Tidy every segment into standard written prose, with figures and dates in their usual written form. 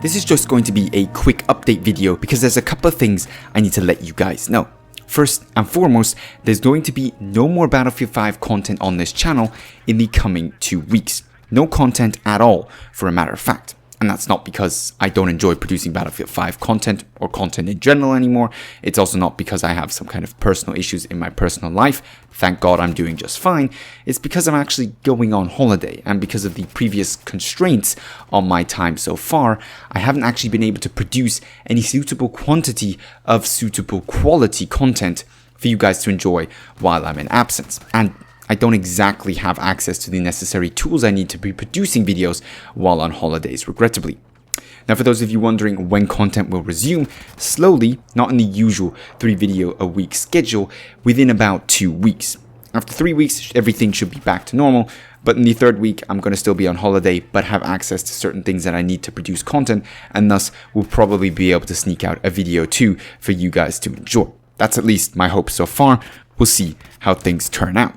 This is just going to be a quick update video because there's a couple of things I need to let you guys know. First and foremost, there's going to be no more Battlefield 5 content on this channel in the coming 2 weeks. No content at all, for a matter of fact. And that's not because I don't enjoy producing Battlefield 5 content or content in general anymore. It's also not because I have some kind of personal issues in my personal life. Thank God I'm doing just fine. It's because I'm actually going on holiday, and because of the previous constraints on my time so far, I haven't actually been able to produce any suitable quantity of suitable quality content for you guys to enjoy while I'm in absence. And I don't exactly have access to the necessary tools I need to be producing videos while on holidays, regrettably. Now, for those of you wondering when content will resume, slowly, not in the usual 3 video a week schedule, within about 2 weeks. After 3 weeks, everything should be back to normal, but in the 3rd week, I'm going to still be on holiday, but have access to certain things that I need to produce content, and thus will probably be able to sneak out a video too for you guys to enjoy. That's at least my hope so far. We'll see how things turn out.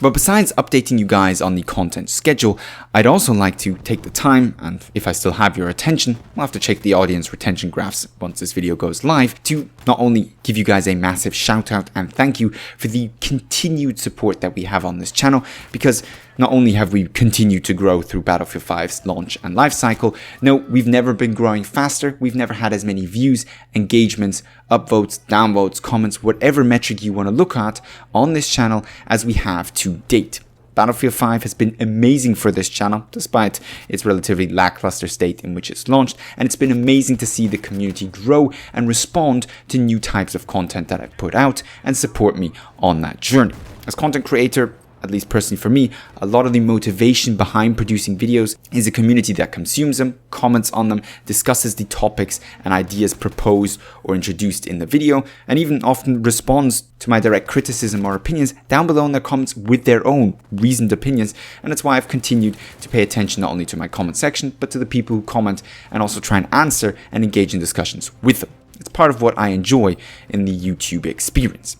But besides updating you guys on the content schedule, I'd also like to take the time, and if I still have your attention, we'll have to check the audience retention graphs once this video goes live, to not only give you guys a massive shout out and thank you for the continued support that we have on this channel, because not only have we continued to grow through Battlefield 5's launch and life cycle, no, we've never been growing faster, we've never had as many views, engagements, upvotes, downvotes, comments, whatever metric you want to look at on this channel as we have to date. Battlefield 5 has been amazing for this channel, despite its relatively lackluster state in which it's launched, and it's been amazing to see the community grow and respond to new types of content that I've put out and support me on that journey. As content creator, at least personally for me, a lot of the motivation behind producing videos is a community that consumes them, comments on them, discusses the topics and ideas proposed or introduced in the video, and even often responds to my direct criticism or opinions down below in their comments with their own reasoned opinions. And that's why I've continued to pay attention not only to my comment section, but to the people who comment and also try and answer and engage in discussions with them. It's part of what I enjoy in the YouTube experience.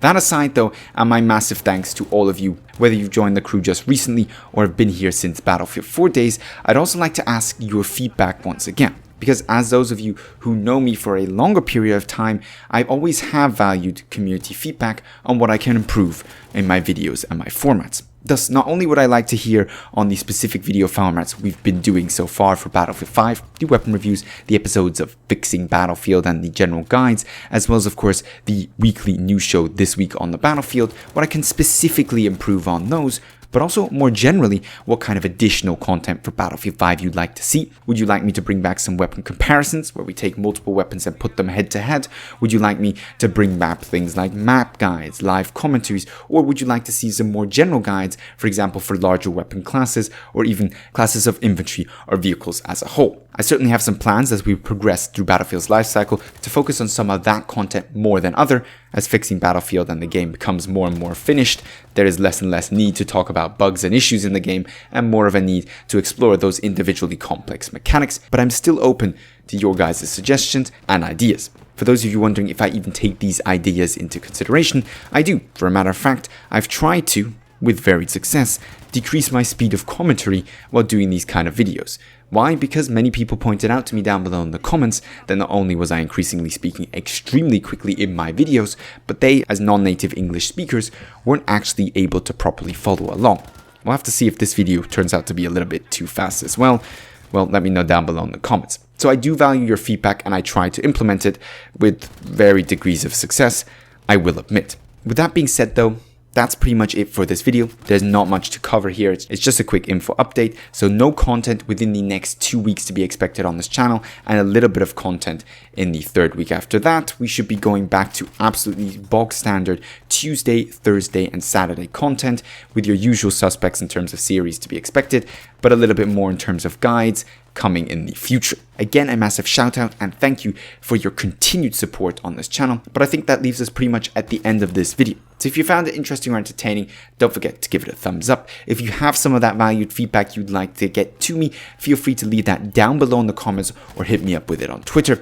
That aside though, and my massive thanks to all of you, whether you've joined the crew just recently or have been here since Battlefield 4 days, I'd also like to ask your feedback once again. Because as those of you who know me for a longer period of time, I always have valued community feedback on what I can improve in my videos and my formats. Thus, not only would I like to hear on the specific video formats we've been doing so far for Battlefield 5, the weapon reviews, the episodes of Fixing Battlefield and the general guides, as well as of course the weekly news show This Week on the Battlefield, what I can specifically improve on those, but also more generally, what kind of additional content for Battlefield 5 you'd like to see. Would you like me to bring back some weapon comparisons where we take multiple weapons and put them head to head? Would you like me to bring back things like map guides, live commentaries, or would you like to see some more general guides, for example, for larger weapon classes or even classes of infantry or vehicles as a whole? I certainly have some plans as we progress through Battlefield's lifecycle to focus on some of that content more than other. As Fixing Battlefield and the game becomes more and more finished, there is less and less need to talk about bugs and issues in the game and more of a need to explore those individually complex mechanics, but I'm still open to your guys' suggestions and ideas. For those of you wondering if I even take these ideas into consideration, I do. For a matter of fact, I've tried to, with varied success, decrease my speed of commentary while doing these kind of videos. Why? Because many people pointed out to me down below in the comments that not only was I increasingly speaking extremely quickly in my videos, but they, as non-native English speakers, weren't actually able to properly follow along. We'll have to see if this video turns out to be a little bit too fast as well. Well, let me know down below in the comments. So I do value your feedback and I try to implement it with varied degrees of success, I will admit. With that being said though, that's pretty much it for this video. There's not much to cover here. It's just a quick info update. So no content within the next 2 weeks to be expected on this channel, and a little bit of content in the 3rd week. After that, we should be going back to absolutely bog standard Tuesday, Thursday, and Saturday content with your usual suspects in terms of series to be expected, but a little bit more in terms of guides coming in the future. Again, a massive shout out and thank you for your continued support on this channel. But I think that leaves us pretty much at the end of this video. So if you found it interesting or entertaining, don't forget to give it a thumbs up. If you have some of that valued feedback you'd like to get to me, feel free to leave that down below in the comments or hit me up with it on Twitter.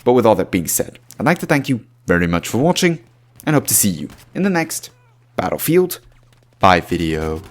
But with all that being said, I'd like to thank you very much for watching and hope to see you in the next Battlefield 5 video.